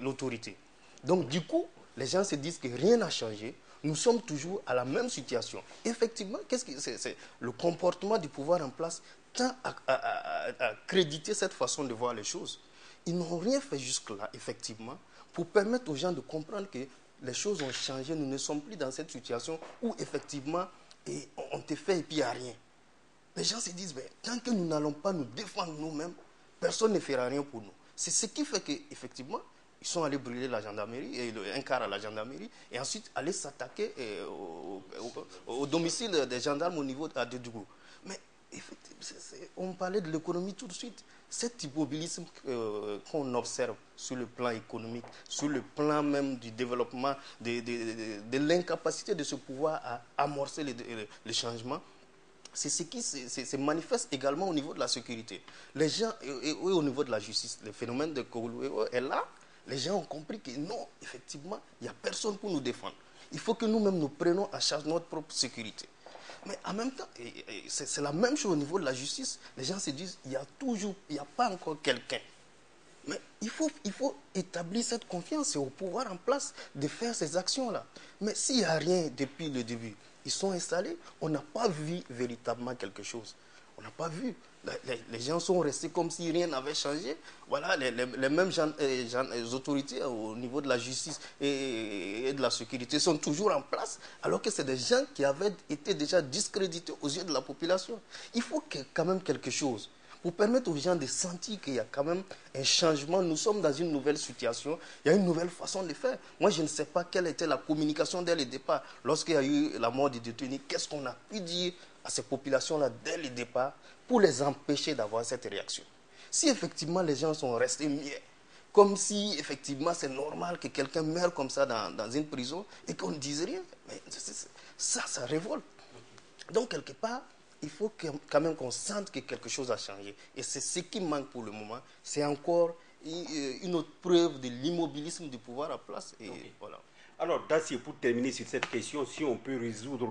l'autorité. Donc, du coup, les gens se disent que rien n'a changé. Nous sommes toujours à la même situation. Effectivement, c'est le comportement du pouvoir en place tend à créditer cette façon de voir les choses. Ils n'ont rien fait jusque-là, effectivement, pour permettre aux gens de comprendre que les choses ont changé. Nous ne sommes plus dans cette situation où, effectivement, on te fait et puis il n'y a rien. Les gens se disent, mais, tant que nous n'allons pas nous défendre nous-mêmes, personne ne fera rien pour nous. C'est ce qui fait qu'effectivement, ils sont allés brûler la gendarmerie, un quart à la gendarmerie, et ensuite aller s'attaquer au domicile des gendarmes au niveau de Dougou. Mais on parlait de l'économie tout de suite. Cet immobilisme qu'on observe sur le plan économique, sur le plan même du développement, de l'incapacité de ce pouvoir à amorcer les changements, c'est ce qui se manifeste également au niveau de la sécurité. Les gens, et au niveau de la justice, le phénomène de Kouloué est là. Les gens ont compris que non, effectivement, il n'y a personne pour nous défendre. Il faut que nous-mêmes nous prenions en charge notre propre sécurité. Mais en même temps, c'est la même chose au niveau de la justice. Les gens se disent, il n'y a pas encore quelqu'un. Mais il faut établir cette confiance. C'est au pouvoir en place de faire ces actions-là. Mais s'il n'y a rien depuis le début, ils sont installés, on n'a pas vu véritablement quelque chose. On n'a pas vu. Les gens sont restés comme si rien n'avait changé. Voilà, les mêmes autorités au niveau de la justice et de la sécurité sont toujours en place, alors que c'est des gens qui avaient été déjà discrédités aux yeux de la population. Il faut quand même quelque chose pour permettre aux gens de sentir qu'il y a quand même un changement. Nous sommes dans une nouvelle situation, il y a une nouvelle façon de faire. Moi, je ne sais pas quelle était la communication dès le départ. Lorsqu'il y a eu la mort des détenus, qu'est-ce qu'on a pu dire à ces populations-là dès le départ pour les empêcher d'avoir cette réaction? Si effectivement les gens sont restés muets, comme si effectivement c'est normal que quelqu'un meure comme ça dans une prison et qu'on ne dise rien, mais ça révolte. Donc quelque part, il faut quand même qu'on sente que quelque chose a changé. Et c'est ce qui manque pour le moment. C'est encore une autre preuve de l'immobilisme du pouvoir à place. Et okay. Voilà. Alors, Dacier, pour terminer sur cette question, si on peut résoudre,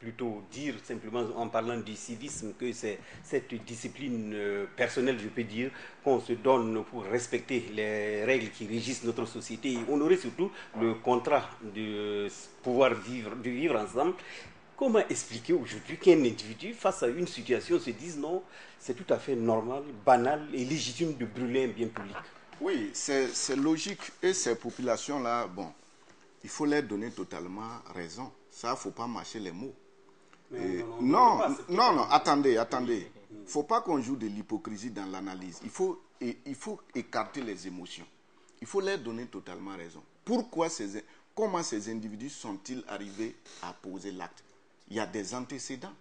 plutôt dire simplement en parlant du civisme, que c'est cette discipline personnelle, je peux dire, qu'on se donne pour respecter les règles qui régissent notre société et honorer surtout le contrat de pouvoir vivre ensemble. Comment expliquer aujourd'hui qu'un individu, face à une situation, se dise non, c'est tout à fait normal, banal et légitime de brûler un bien public? Oui, c'est logique. Et ces populations-là, bon, il faut leur donner totalement raison. Ça, il ne faut pas mâcher les mots. Non, attendez. Il ne faut pas qu'on joue de l'hypocrisie dans l'analyse. Il faut écarter les émotions. Il faut leur donner totalement raison. Comment ces individus sont-ils arrivés à poser l'acte? Il y a des antécédents.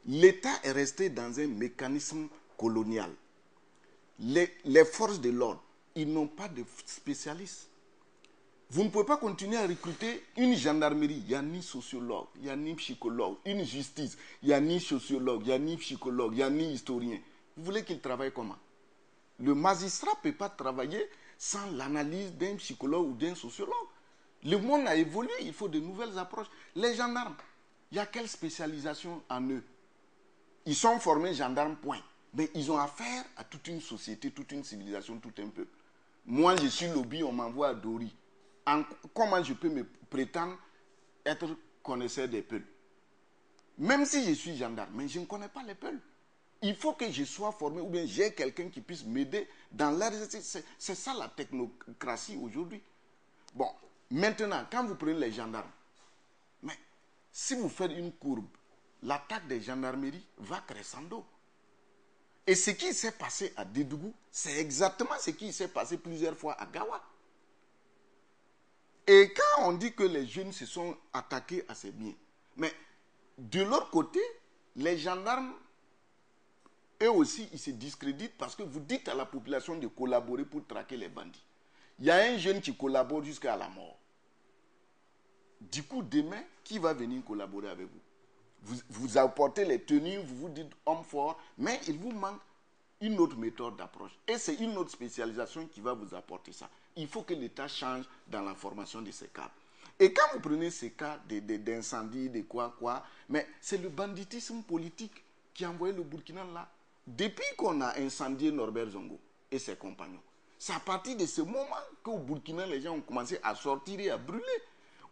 L'État est resté dans un mécanisme colonial. Les forces de l'ordre, ils n'ont pas de spécialistes. Vous ne pouvez pas continuer à recruter une gendarmerie, il n'y a ni sociologue, il n'y a ni psychologue, une justice, il n'y a ni sociologue, il n'y a ni psychologue, il n'y a ni historien. Vous voulez qu'ils travaillent comment? Le magistrat ne peut pas travailler sans l'analyse d'un psychologue ou d'un sociologue. Le monde a évolué, il faut de nouvelles approches. Les gendarmes, il y a quelle spécialisation en eux? Ils sont formés gendarmes, point. Mais ils ont affaire à toute une société, toute une civilisation, tout un peuple. Moi, je suis lobby, on m'envoie à Dori. Comment je peux me prétendre être connaisseur des peuples? Même si je suis gendarme, mais je ne connais pas les peuples. Il faut que je sois formé ou bien j'ai quelqu'un qui puisse m'aider dans l'exercice. C'est ça la technocratie aujourd'hui. Bon, maintenant, quand vous prenez les gendarmes, mais si vous faites une courbe, l'attaque des gendarmeries va crescendo. Et ce qui s'est passé à Dédougou, c'est exactement ce qui s'est passé plusieurs fois à Gawa. Et quand on dit que les jeunes se sont attaqués à ces biens, mais de l'autre côté, les gendarmes, eux aussi, ils se discréditent parce que vous dites à la population de collaborer pour traquer les bandits. Il y a un jeune qui collabore jusqu'à la mort. Du coup, demain, qui va venir collaborer avec vous? Vous apportez les tenues, vous vous dites homme fort, mais il vous manque une autre méthode d'approche. Et c'est une autre spécialisation qui va vous apporter ça. Il faut que l'État change dans la formation de ces cas. Et quand vous prenez ces cas d'incendie, de quoi, mais c'est le banditisme politique qui a envoyé le Burkina là. Depuis qu'on a incendié Norbert Zongo et ses compagnons, c'est à partir de ce moment qu'au Burkina, les gens ont commencé à sortir et à brûler.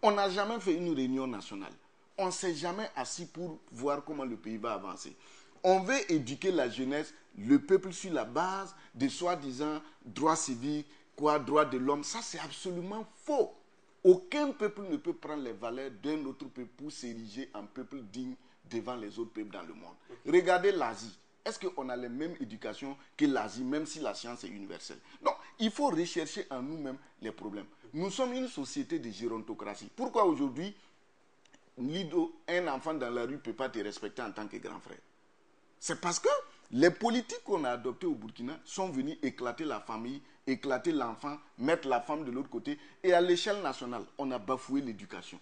On n'a jamais fait une réunion nationale. On ne s'est jamais assis pour voir comment le pays va avancer. On veut éduquer la jeunesse, le peuple sur la base de soi-disant droits civiques, droits de l'homme. Ça, c'est absolument faux. Aucun peuple ne peut prendre les valeurs d'un autre peuple pour s'ériger en peuple digne devant les autres peuples dans le monde. Regardez l'Asie. Est-ce qu'on a les mêmes éducations que l'Asie, même si la science est universelle? Non, il faut rechercher en nous-mêmes les problèmes. Nous sommes une société de gérontocratie. Pourquoi aujourd'hui, Lido, un enfant dans la rue ne peut pas te respecter en tant que grand frère? C'est parce que les politiques qu'on a adoptées au Burkina sont venus éclater la famille, éclater l'enfant, mettre la femme de l'autre côté. Et à l'échelle nationale, on a bafoué l'éducation.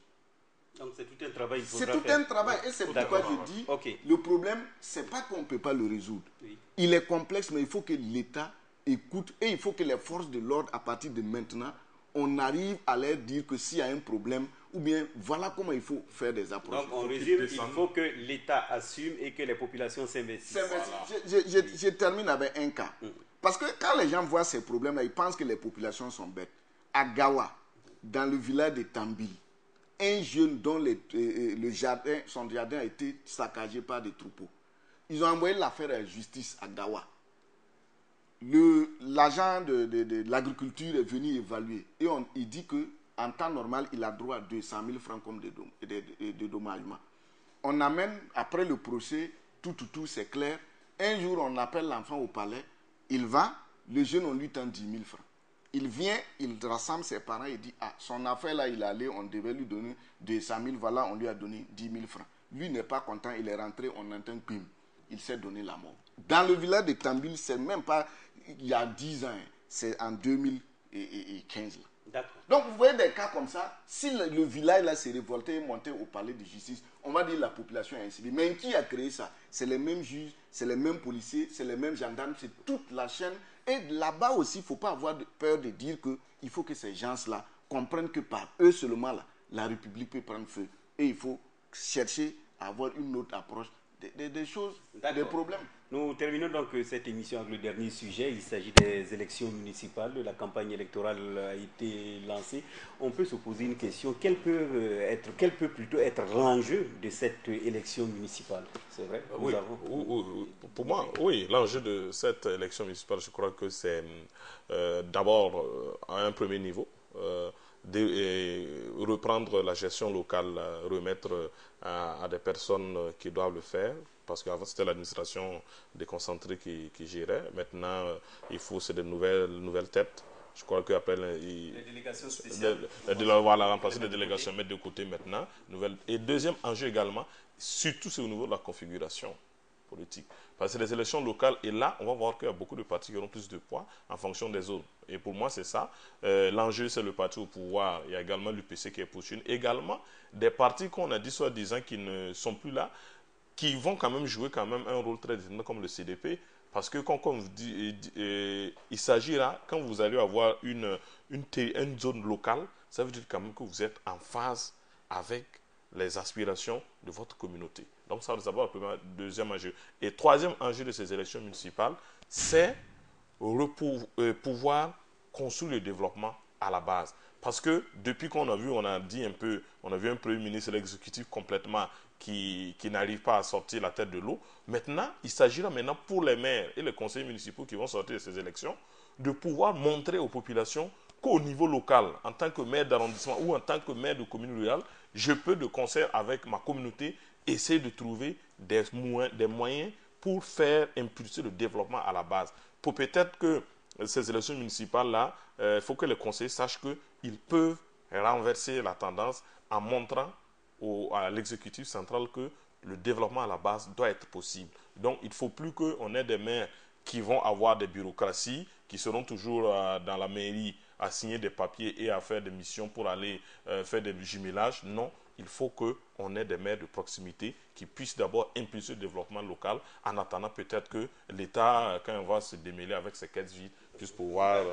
Donc c'est tout un travail. C'est tout un travail. Et c'est pourquoi je dis, le problème, ce n'est pas qu'on ne peut pas le résoudre. Oui. Il est complexe, mais il faut que l'État écoute et il faut que les forces de l'ordre, à partir de maintenant, on arrive à leur dire que s'il y a un problème, ou bien voilà comment il faut faire des approches. Donc on résume, il faut que l'État assume et que les populations s'investissent. Voilà. Je termine avec un cas. Parce que quand les gens voient ces problèmes-là, ils pensent que les populations sont bêtes. À Gawa, dans le village de Tambil, un jeune dont son jardin a été saccagé par des troupeaux. Ils ont envoyé l'affaire à la justice à Gawa. L'agent de l'agriculture est venu évaluer et il dit qu'en temps normal, il a droit à 200 000 francs comme dédommagement. On amène, après le procès, tout, c'est clair. Un jour, on appelle l'enfant au palais, il va, le jeune, on lui tend 10 000 francs. Il vient, il rassemble ses parents et dit, son affaire là, il est allé, on devait lui donner 200 000, voilà, on lui a donné 10 000 francs. Lui n'est pas content, il est rentré, on entend pim, il s'est donné la mort. Dans le village de Tambil, c'est même pas il y a 10 ans, c'est en 2015. Donc vous voyez des cas comme ça, si le village là s'est révolté et monté au palais de justice, on va dire la population est incivile. Mais qui a créé ça? C'est les mêmes juges, c'est les mêmes policiers, c'est les mêmes gendarmes, c'est toute la chaîne. Et là-bas aussi, il ne faut pas avoir peur de dire qu'il faut que ces gens-là comprennent que par eux seulement, là, la République peut prendre feu. Et il faut chercher à avoir une autre approche des choses, des problèmes. Nous terminons donc cette émission avec le dernier sujet. Il s'agit des élections municipales. La campagne électorale a été lancée. On peut se poser une question. Quel peut plutôt être l'enjeu de cette élection municipale? C'est vrai? Pour moi, oui. L'enjeu de cette élection municipale, je crois que c'est d'abord à un premier niveau. Reprendre la gestion locale, remettre à des personnes qui doivent le faire, parce qu'avant c'était l'administration déconcentrée qui gérait. Maintenant, il faut c'est de nouvelles têtes. Je crois qu'après les délégations spéciales. Voilà, remplacer les délégations, mettre de côté maintenant. Et deuxième enjeu également, surtout c'est au niveau de la configuration politique. Parce que les élections locales, et là, on va voir qu'il y a beaucoup de partis qui auront plus de poids en fonction des zones. Et pour moi, c'est ça. L'enjeu, c'est le parti au pouvoir. Il y a également l'UPC qui est poursuivi. Également, des partis qu'on a dit soi-disant qui ne sont plus là, qui vont quand même jouer quand même un rôle très déterminant comme le CDP. Parce que, comme on vous dit, il s'agira, quand vous allez avoir une zone locale, ça veut dire quand même que vous êtes en phase avec les aspirations de votre communauté. Donc ça, c'est d'abord le deuxième enjeu. Et troisième enjeu de ces élections municipales, c'est pouvoir construire le développement à la base. Parce que depuis qu'on a vu, on a dit un peu, on a vu un Premier ministre et l'exécutif complètement qui n'arrive pas à sortir la tête de l'eau. Maintenant, il s'agira maintenant pour les maires et les conseillers municipaux qui vont sortir de ces élections de pouvoir montrer aux populations qu'au niveau local, en tant que maire d'arrondissement ou en tant que maire de commune rurale, je peux de concert avec ma communauté essayer de trouver des moyens pour faire impulser le développement à la base. Pour peut-être que ces élections municipales-là, il faut que les conseillers sachent qu'ils peuvent renverser la tendance en montrant à l'exécutif central que le développement à la base doit être possible. Donc, il ne faut plus qu'on ait des maires qui vont avoir des bureaucraties, qui seront toujours dans la mairie à signer des papiers et à faire des missions pour aller faire des jumelages. Non, il faut qu'on ait des maires de proximité qui puissent d'abord impulser le développement local en attendant peut-être que l'État, quand on va se démêler avec ses caisses vides, puisse pouvoir...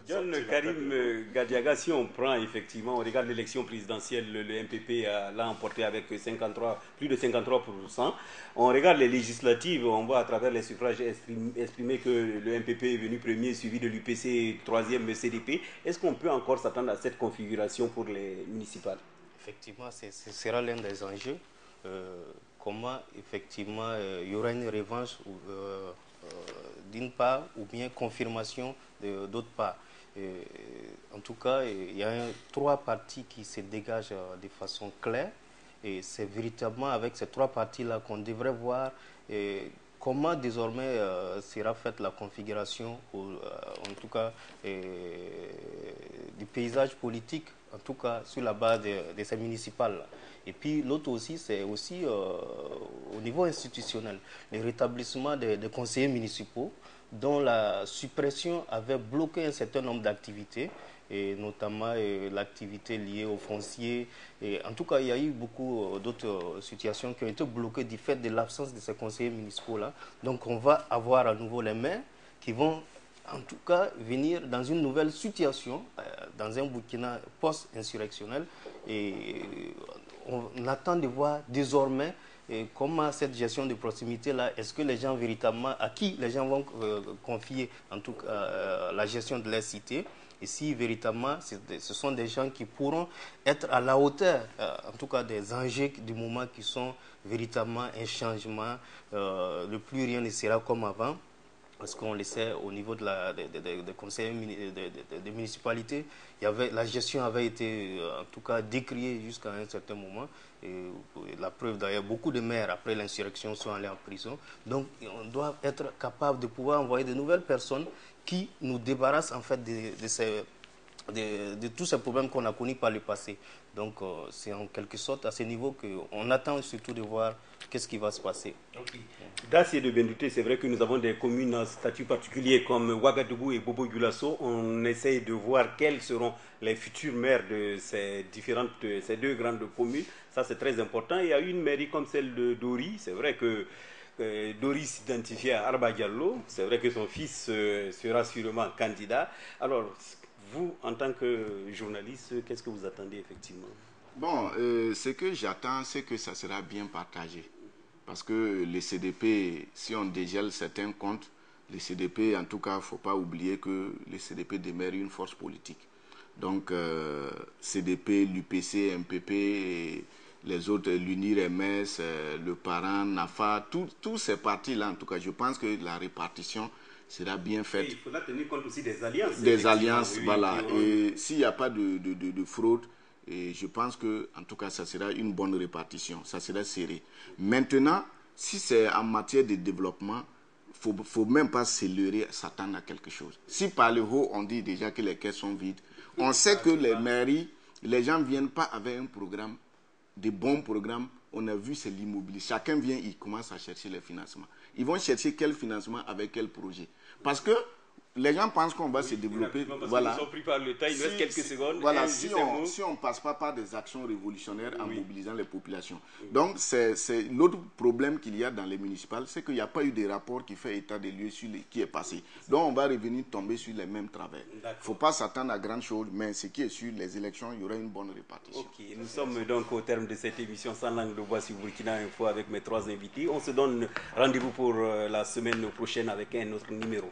John Karim Gadiaga, si on prend effectivement, on regarde l'élection présidentielle, le MPP l'a emporté avec plus de 53%. On regarde les législatives, on voit à travers les suffrages exprimés que le MPP est venu premier, suivi de l'UPC, troisième CDP. Est-ce qu'on peut encore s'attendre à cette configuration pour les municipales? Effectivement, ce sera l'un des enjeux. Comment effectivement il y aura une revanche d'une part ou bien confirmation d'autre part. En tout cas, il y a trois parties qui se dégagent de façon claire et c'est véritablement avec ces trois parties-là qu'on devrait voir comment désormais sera faite la configuration, en tout cas, du paysage politique, en tout cas sur la base de ces municipales. Et puis l'autre aussi, c'est aussi au niveau institutionnel, le rétablissement des conseillers municipaux dont la suppression avait bloqué un certain nombre d'activités, et notamment l'activité liée au foncier. Et en tout cas, il y a eu beaucoup d'autres situations qui ont été bloquées du fait de l'absence de ces conseillers municipaux-là. Donc on va avoir à nouveau les maires qui vont en tout cas venir dans une nouvelle situation, dans un Burkina post-insurrectionnel. Et on attend de voir désormais comment cette gestion de proximité-là, est-ce que les gens véritablement, à qui les gens vont confier en tout cas la gestion de leur cité, et si véritablement ce sont des gens qui pourront être à la hauteur, en tout cas des enjeux du moment qui sont véritablement un changement, le plus rien ne sera comme avant. Parce qu'on le sait, au niveau des conseils des municipalités, la gestion avait été en tout cas décriée jusqu'à un certain moment. Et la preuve d'ailleurs, beaucoup de maires après l'insurrection sont allés en prison. Donc on doit être capable de pouvoir envoyer de nouvelles personnes qui nous débarrassent en fait de tous ces problèmes qu'on a connus par le passé. Donc c'est en quelque sorte à ce niveau qu'on attend surtout de voir qu'est-ce qui va se passer. Okay. D'Assier de Bendouté, c'est vrai que nous avons des communes à statut particulier comme Ouagadougou et Bobo-Dioulasso. On essaye de voir quels seront les futurs maires de ces deux grandes communes. Ça, c'est très important. Il y a une mairie comme celle de Dori. C'est vrai que Dori s'identifie à Arba Diallo. C'est vrai que son fils sera sûrement candidat. Alors, vous, en tant que journaliste, qu'est-ce que vous attendez effectivement? Bon, ce que j'attends, c'est que ça sera bien partagé. Parce que les CDP, si on dégèle certains comptes, les CDP, en tout cas, il ne faut pas oublier que les CDP demeurent une force politique. Donc, CDP, l'UPC, MPP, les autres, l'UNIR, MS, le Parent, NAFA, tous ces partis-là, en tout cas, je pense que la répartition sera bien faite. Et il faudra tenir compte aussi des alliances. Des alliances, oui, voilà. Et s'il n'y a pas de fraude, et je pense que, en tout cas, ça sera une bonne répartition, ça sera serré. Maintenant, si c'est en matière de développement, il ne faut même pas se leurrer, s'attendre à quelque chose. Si par le haut, on dit déjà que les caisses sont vides, on sait que les mairies, les gens ne viennent pas avec un programme, des bons programmes. On a vu, c'est l'immobilier. Chacun vient, il commence à chercher les financements. Ils vont chercher quel financement avec quel projet. Parce que les gens pensent qu'on va se développer. Voilà. Ils sont pris par le temps, il reste quelques secondes. Voilà, si on ne passe pas par des actions révolutionnaires en mobilisant les populations. Donc, c'est l'autre problème qu'il y a dans les municipales, c'est qu'il n'y a pas eu de rapport qui fait état des lieux sur qui est passé. Donc, on va revenir tomber sur les mêmes travers. Il ne faut pas s'attendre à grand chose, mais ce qui est sûr, les élections, il y aura une bonne répartition. Ok, nous sommes donc au terme de cette émission Sans langue de bois sur Burkina Info avec mes trois invités. On se donne rendez-vous pour la semaine prochaine avec un autre numéro.